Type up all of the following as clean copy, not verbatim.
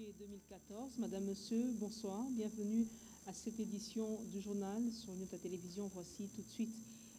février 2014. Madame, Monsieur, bonsoir. Bienvenue à cette édition du journal sur Unita Télévision. Voici tout de suite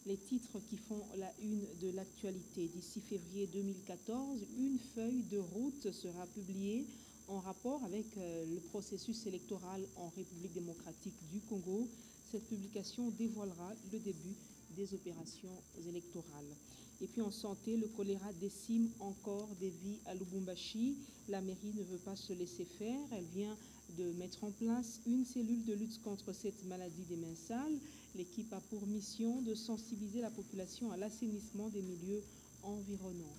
les titres qui font la une de l'actualité. D'ici février 2014, une feuille de route sera publiée en rapport avec le processus électoral en République démocratique du Congo. Cette publication dévoilera le début des opérations électorales. Et puis en santé, le choléra décime encore des vies à Lubumbashi. La mairie ne veut pas se laisser faire. Elle vient de mettre en place une cellule de lutte contre cette maladie des mains sales. L'équipe a pour mission de sensibiliser la population à l'assainissement des milieux environnants.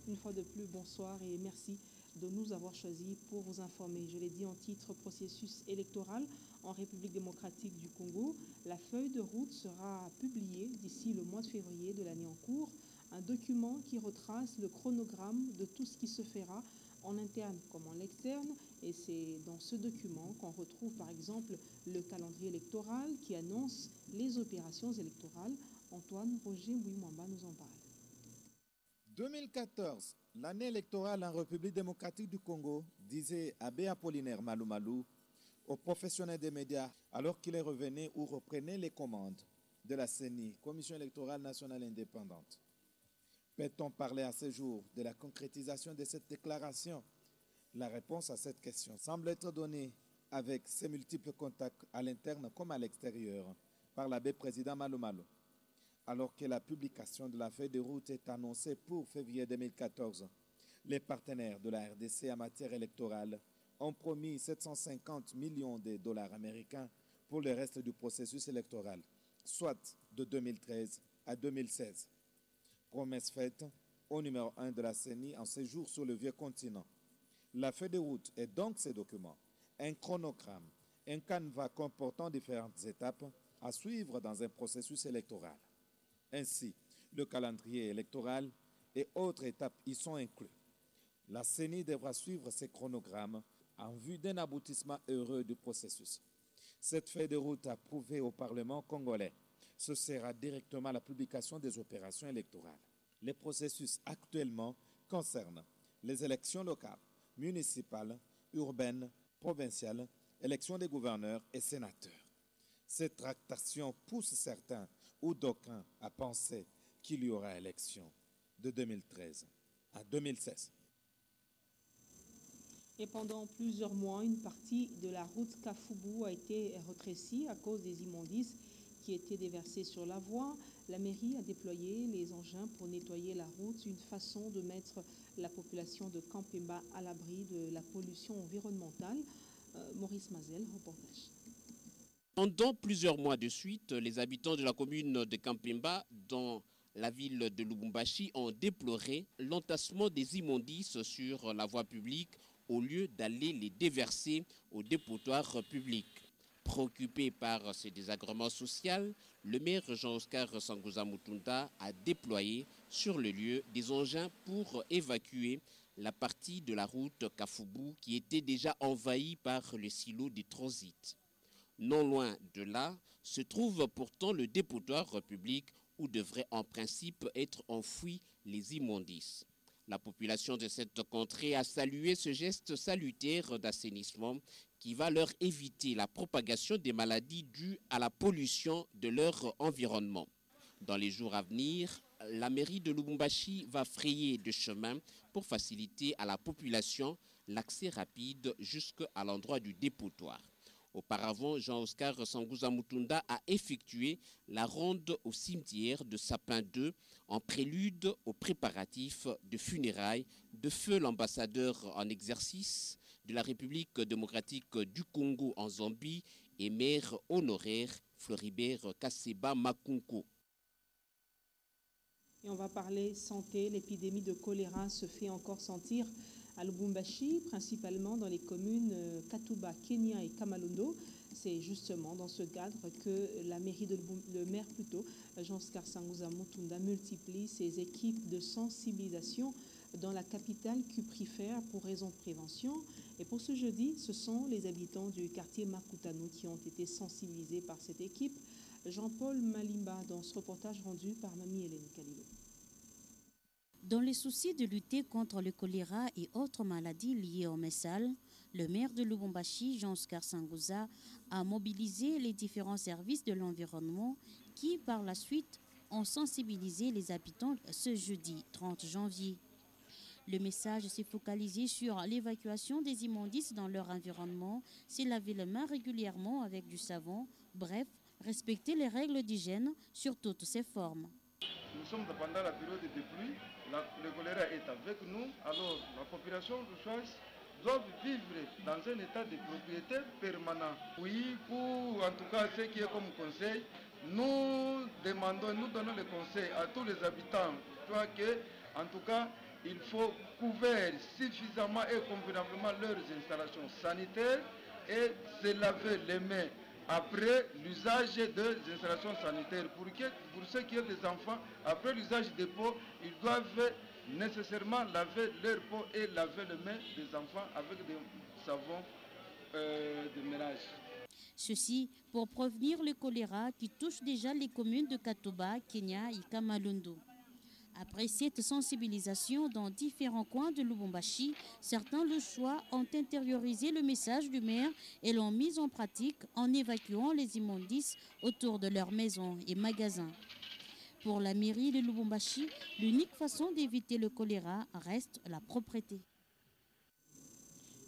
Une fois de plus, bonsoir et merci de nous avoir choisis pour vous informer. Je l'ai dit en titre, processus électoral en République démocratique du Congo. La feuille de route sera publiée d'ici le mois de février de l'année en cours. Un document qui retrace le chronogramme de tout ce qui se fera en interne comme en externe. Et c'est dans ce document qu'on retrouve par exemple le calendrier électoral qui annonce les opérations électorales. Antoine Roger Mouimamba nous en parle. 2014, l'année électorale en République démocratique du Congo, disait Abbé Apollinaire Malou aux professionnels des médias alors qu'il est revenu ou reprenait les commandes de la CENI, Commission électorale nationale indépendante. Peut-on parler à ce jour de la concrétisation de cette déclaration? La réponse à cette question semble être donnée avec ses multiples contacts à l'interne comme à l'extérieur par l'abbé président Malou. Alors que la publication de la feuille de route est annoncée pour février 2014, les partenaires de la RDC en matière électorale ont promis 750 millions de dollars américains pour le reste du processus électoral, soit de 2013 à 2016. Promesse faite au numéro 1 de la CENI en séjour sur le vieux continent. La feuille de route est donc ce document, un chronogramme, un canevas comportant différentes étapes à suivre dans un processus électoral. Ainsi, le calendrier électoral et autres étapes y sont inclus. La CENI devra suivre ces chronogrammes en vue d'un aboutissement heureux du processus. Cette feuille de route approuvée au Parlement congolais, ce sera directement la publication des opérations électorales. Les processus actuellement concernent les élections locales, municipales, urbaines, provinciales, élections des gouverneurs et sénateurs. Cette tractation pousse certains ou d'aucuns à penser qu'il y aura élection de 2013 à 2016. Et pendant plusieurs mois, une partie de la route Kafoubou a été rétrécie à cause des immondices qui étaient déversés sur la voie. La mairie a déployé les engins pour nettoyer la route, une façon de mettre la population de Kampemba à l'abri de la pollution environnementale. Maurice Mazel, reportage. Pendant plusieurs mois de suite, les habitants de la commune de Kampemba, dans la ville de Lubumbashi, ont déploré l'entassement des immondices sur la voie publique au lieu d'aller les déverser au dépotoir public. Préoccupé par ce désagrément social, le maire Jean-Oscar Sanguza Mutunda a déployé sur le lieu des engins pour évacuer la partie de la route Kafoubou qui était déjà envahie par le silo de transit. Non loin de là se trouve pourtant le dépotoir public où devraient en principe être enfouis les immondices. La population de cette contrée a salué ce geste salutaire d'assainissement qui va leur éviter la propagation des maladies dues à la pollution de leur environnement. Dans les jours à venir, la mairie de Lubumbashi va frayer de chemin pour faciliter à la population l'accès rapide jusqu'à l'endroit du dépotoir. Auparavant, Jean-Oscar Sanguza Mutunda a effectué la ronde au cimetière de Sapin 2 en prélude aux préparatifs de funérailles de feu l'ambassadeur en exercice de la République démocratique du Congo en Zambie et maire honoraire Floribert Kasseba Makunko. Et on va parler santé. L'épidémie de choléra se fait encore sentir à Lubumbashi, principalement dans les communes Katuba, Kenya et Kamalundo. C'est justement dans ce cadre que la mairie le maire plutôt, Jean-Oscar Sanguza Mutunda, multiplie ses équipes de sensibilisation dans la capitale cuprifère pour raison de prévention. Et pour ce jeudi, ce sont les habitants du quartier Makutano qui ont été sensibilisés par cette équipe. Jean-Paul Malimba dans ce reportage rendu par Mamie Hélène Kalilo. Dans le souci de lutter contre le choléra et autres maladies liées au messal, le maire de Lubumbashi, Jean-Oscar Sangouza, a mobilisé les différents services de l'environnement qui, par la suite, ont sensibilisé les habitants ce jeudi 30 janvier. Le message s'est focalisé sur l'évacuation des immondices dans leur environnement, se laver les mains régulièrement avec du savon, bref, respecter les règles d'hygiène sur toutes ses formes. Nous sommes pendant la période de pluie, le choléra est avec nous, alors la population de Choix doit vivre dans un état de propriété permanent. Oui, pour en tout cas ce qui est comme conseil, nous donnons le conseil à tous les habitants, que en tout cas il faut couvrir suffisamment et convenablement leurs installations sanitaires et se laver les mains après l'usage des installations sanitaires. Pour ceux qui ont des enfants, après l'usage des pots, ils doivent nécessairement laver leur peau et laver les mains des enfants avec des savons de ménage. Ceci pour prévenir le choléra qui touche déjà les communes de Katoba, Kenya et Kamalondo. Après cette sensibilisation dans différents coins de Lubumbashi, certains le choix ont intériorisé le message du maire et l'ont mis en pratique en évacuant les immondices autour de leurs maisons et magasins. Pour la mairie de Lubumbashi, l'unique façon d'éviter le choléra reste la propreté.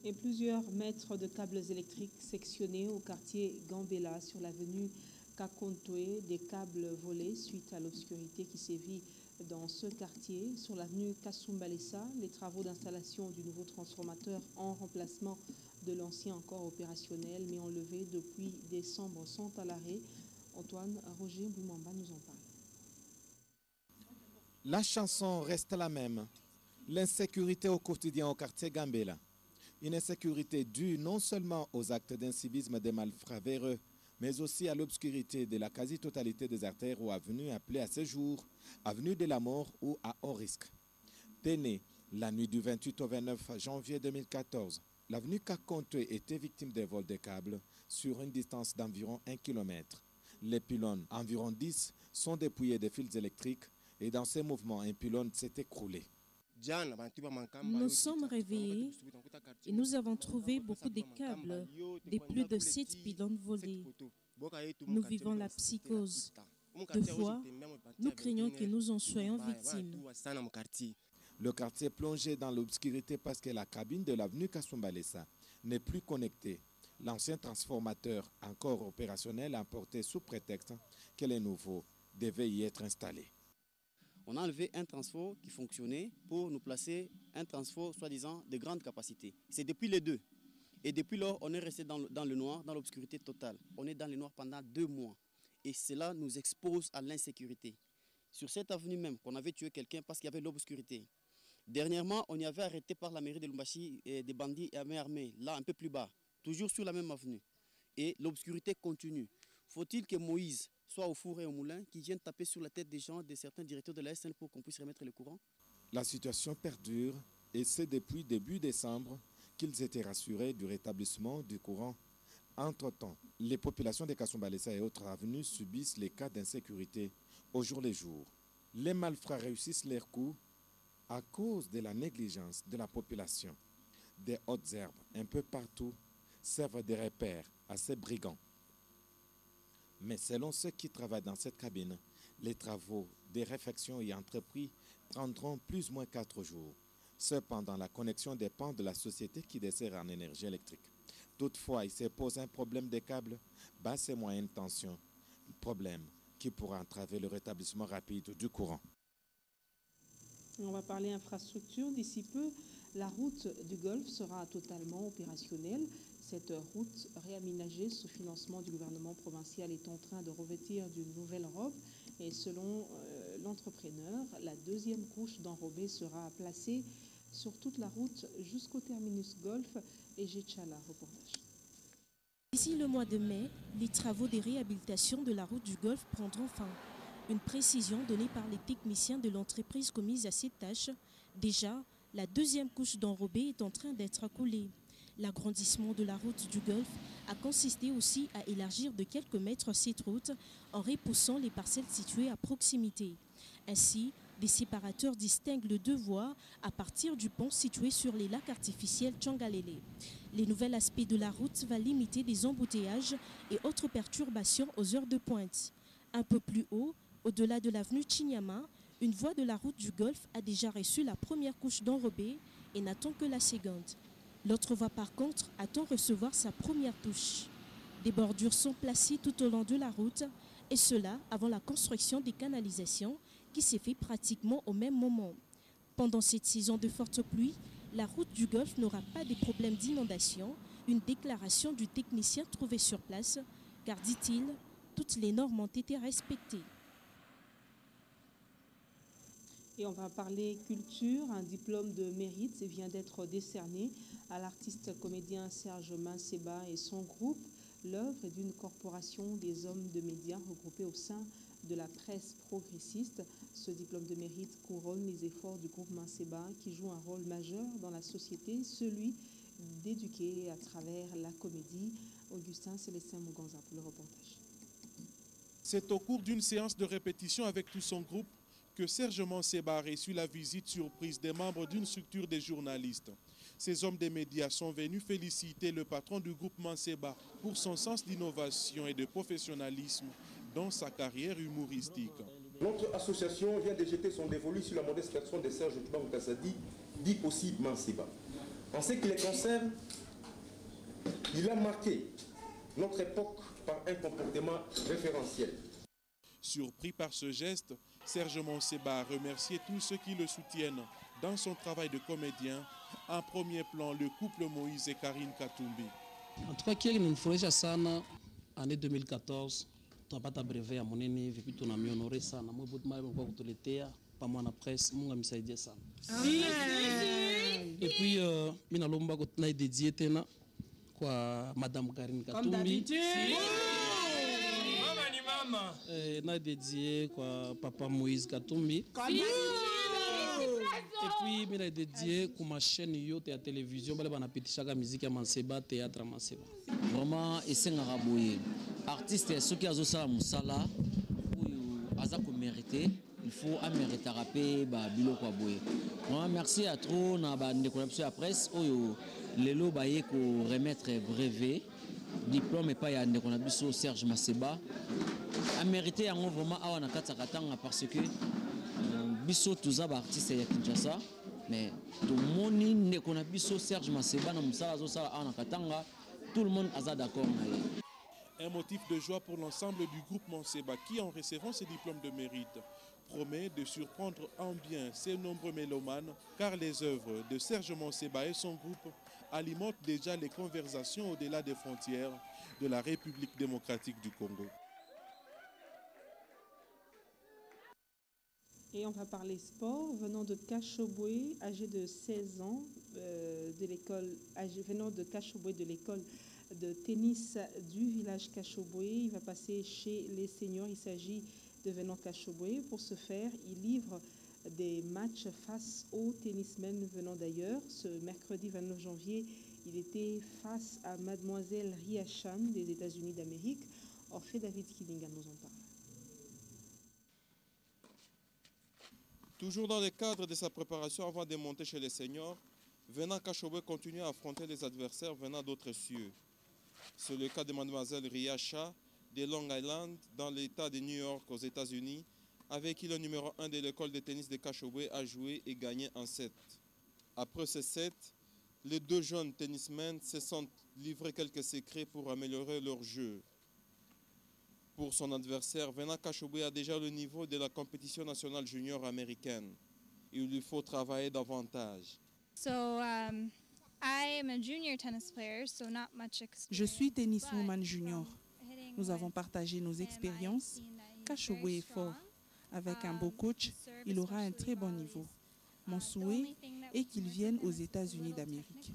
Et plusieurs mètres de câbles électriques sectionnés au quartier Gambela sur l'avenue Kakontoé, des câbles volés suite à l'obscurité qui sévit dans ce quartier. Sur l'avenue Kasumbalesa, les travaux d'installation du nouveau transformateur en remplacement de l'ancien encore opérationnel mais enlevé depuis décembre sont à l'arrêt. Antoine Roger Boumamba nous en parle. La chanson reste la même. L'insécurité au quotidien au quartier Gambela. Une insécurité due non seulement aux actes d'incivisme des malfrats véreux, mais aussi à l'obscurité de la quasi-totalité des artères ou avenues appelées à ce jour avenue de la mort ou à haut risque. Téné, la nuit du 28 au 29 janvier 2014, l'avenue Kakonte était victime des vols de câbles sur une distance d'environ 1 km. Les pylônes, environ 10, sont dépouillés des fils électriques et dans ces mouvements, un pylône s'est écroulé. Nous sommes réveillés et nous avons trouvé beaucoup de câbles, de plus de 7 pylônes volés. Nous vivons la psychose. Deux fois, nous craignons que nous en soyons victimes. Le quartier est plongé dans l'obscurité parce que la cabine de l'avenue Kasumbalesa n'est plus connectée. L'ancien transformateur, encore opérationnel, a porté sous prétexte que les nouveaux devaient y être installés. On a enlevé un transfo qui fonctionnait pour nous placer un transfo soi-disant de grande capacité. C'est depuis les deux. Et depuis lors, on est resté dans le noir, dans l'obscurité totale. On est dans le noir pendant 2 mois. Et cela nous expose à l'insécurité. Sur cette avenue même, qu'on avait tué quelqu'un parce qu'il y avait l'obscurité. Dernièrement, on y avait arrêté par la mairie de Lubumbashi des bandits à main armée, là un peu plus bas, toujours sur la même avenue. Et l'obscurité continue. Faut-il que Moïse soit au four et au moulin, qui viennent taper sur la tête des gens, de certains directeurs de la SN pour qu'on puisse remettre le courant? La situation perdure et c'est depuis début décembre qu'ils étaient rassurés du rétablissement du courant. Entre-temps, les populations de Kasumbalesa et autres avenues subissent les cas d'insécurité au jour le jour. Les malfrats réussissent leurs coups à cause de la négligence de la population. Des hautes herbes un peu partout servent de repères à ces brigands. Mais selon ceux qui travaillent dans cette cabine, les travaux de réfection y entrepris prendront plus ou moins 4 jours. Cependant, la connexion dépend de la société qui dessert en énergie électrique. Toutefois, il se pose un problème de câbles basse et moyenne tension, problème qui pourra entraver le rétablissement rapide du courant. On va parler infrastructure. D'ici peu, la route du Golfe sera totalement opérationnelle. Cette route réaménagée sous financement du gouvernement provincial est en train de revêtir d'une nouvelle robe. Et selon l'entrepreneur, la deuxième couche d'enrobé sera placée sur toute la route jusqu'au terminus Golfe et Jetchala. Reportage. D'ici le mois de mai, les travaux de réhabilitation de la route du Golfe prendront fin. Une précision donnée par les techniciens de l'entreprise commise à cette tâche. Déjà, la deuxième couche d'enrobé est en train d'être coulée. L'agrandissement de la route du Golfe a consisté aussi à élargir de quelques mètres cette route en repoussant les parcelles situées à proximité. Ainsi, Des séparateurs distinguent les deux voies à partir du pont situé sur les lacs artificiels Tchangalele. Le nouvel aspect de la route va limiter des embouteillages et autres perturbations aux heures de pointe. Un peu plus haut, au-delà de l'avenue Chinyama, une voie de la route du Golfe a déjà reçu la première couche d'enrobé et n'attend que la seconde. L'autre voie par contre attend recevoir sa première touche. Des bordures sont placées tout au long de la route et cela avant la construction des canalisations qui s'est fait pratiquement au même moment. Pendant cette saison de fortes pluies, la route du Golfe n'aura pas de problèmes d'inondation, une déclaration du technicien trouvé sur place, car dit-il, toutes les normes ont été respectées. Et on va parler culture. Un diplôme de mérite vient d'être décerné à l'artiste comédien Serge Manseba et son groupe. L'œuvre est d'une corporation des hommes de médias regroupés au sein de la presse progressiste. Ce diplôme de mérite couronne les efforts du groupe Manseba qui joue un rôle majeur dans la société, celui d'éduquer à travers la comédie. Augustin Célestin Muganza pour le reportage. C'est au cours d'une séance de répétition avec tout son groupe que Serge Manseba a reçu la visite surprise des membres d'une structure des journalistes. Ces hommes des médias sont venus féliciter le patron du groupe Manseba pour son sens d'innovation et de professionnalisme dans sa carrière humoristique. Notre association vient de jeter son dévolu sur la modeste personne de Serge Kassadi, dit aussi Manseba. En ce qui les concerne, il a marqué notre époque par un comportement référentiel. Surpris par ce geste, Serge Manseba a remercié tous ceux qui le soutiennent dans son travail de comédien. En premier plan, le couple Moïse et Karine Katumbi. En tout cas, qui nous ferait ça année 2014, tu n'as pas ta brevet à mon ennemi, et puis tu as mis honoré ça. Moi, je vais te pas moi la presse, moi, je vais ça. Et puis, je vais dédié à Madame Karine Katumbi. Na dédié à Papa Moïse Katumbi. Et puis, je dédié à ma chaîne Yote à télévision, je vais chaque musique à Manseba, théâtre à Manseba. Vraiment, c'est un raboué. Artiste, ceux qui ont ça, Moussala, ou mérité, il faut mériter à rapper, Bilo Kwaboué. Merci à trop, na la presse, les lots pour remettre brevet, diplôme et pas y a Serge Manseba. A mérité vraiment à parce que biso tuza ba artiste ya Kinshasa mais tout le monde ne connaît biso Serge Manseba na musala zo sala ana katanga, tout le monde a d'accord na ye. Un motif de joie pour l'ensemble du groupe Manseba qui, en recevant ce diplôme de mérite, promet de surprendre en bien ses nombreux mélomanes car les œuvres de Serge Manseba et son groupe alimentent déjà les conversations au-delà des frontières de la République démocratique du Congo. Et on va parler sport, venant de Kachoboué, âgé de 16 ans, venant de Kachoboué de l'école de tennis du village Kachoboué. Il va passer chez les seniors. Il s'agit de Venant Kachoboué. Pour ce faire, il livre des matchs face aux tennismen venant d'ailleurs. Ce mercredi 29 janvier, il était face à Mademoiselle Riachan des États-Unis d'Amérique. Orphée David Kilinga nous en parle. Toujours dans le cadre de sa préparation avant de monter chez les seniors, Venant Kachoboué continue à affronter les adversaires venant d'autres cieux. C'est le cas de Mademoiselle Riacha de Long Island dans l'État de New York aux États-Unis, avec qui le numéro 1 de l'école de tennis de Kachoboué a joué et gagné en 7. Après ce 7, les deux jeunes tennismen se sont livrés quelques secrets pour améliorer leur jeu. Pour son adversaire, Venant Kachoboué a déjà le niveau de la compétition nationale junior américaine. Il lui faut travailler davantage. Je suis tenniswoman junior. Nous avons partagé nos expériences. Kachoboué est fort. Avec un beau coach, il aura un très bon niveau. Mon souhait est qu'il vienne aux États-Unis d'Amérique.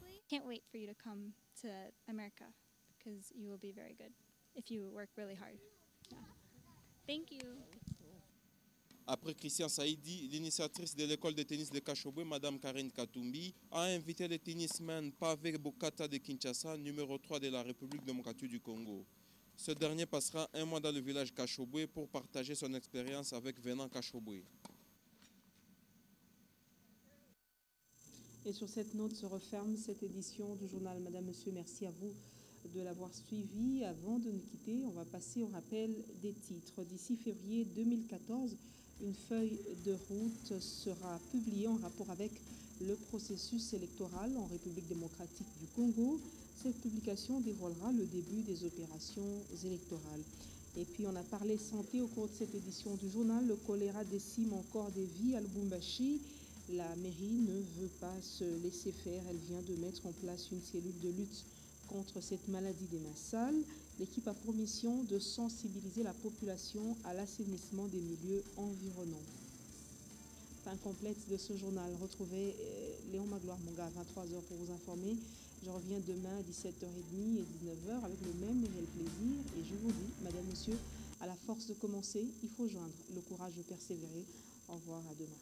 Après Christian Saïdi, l'initiatrice de l'école de tennis de Kachoboué, Mme Karine Katumbi, a invité le tennisman Pavé Bokata de Kinshasa, numéro 3 de la République démocratique du Congo. Ce dernier passera un mois dans le village Kachoboué pour partager son expérience avec Venant Kachoboué. Et sur cette note se referme cette édition du journal. Madame, Monsieur, merci à vous de l'avoir suivi. Avant de nous quitter, on va passer au rappel des titres. D'ici février 2014, une feuille de route sera publiée en rapport avec le processus électoral en République démocratique du Congo. Cette publication dévoilera le début des opérations électorales. Et puis on a parlé santé au cours de cette édition du journal. Le choléra décime encore des vies à Lubumbashi. La mairie ne veut pas se laisser faire. Elle vient de mettre en place une cellule de lutte contre cette maladie des massales. L'équipe a pour mission de sensibiliser la population à l'assainissement des milieux environnants. Fin complète de ce journal. Retrouvez Léon Magloire Monga à 23h pour vous informer. Je reviens demain à 17h30 et 19h avec le même réel plaisir. Et je vous dis, Madame, Monsieur, à la force de commencer, il faut joindre le courage de persévérer. Au revoir, à demain.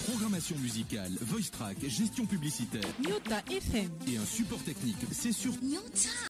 Programmation musicale, voice track, gestion publicitaire. Nyota FM. Et un support technique, c'est sur Nyota.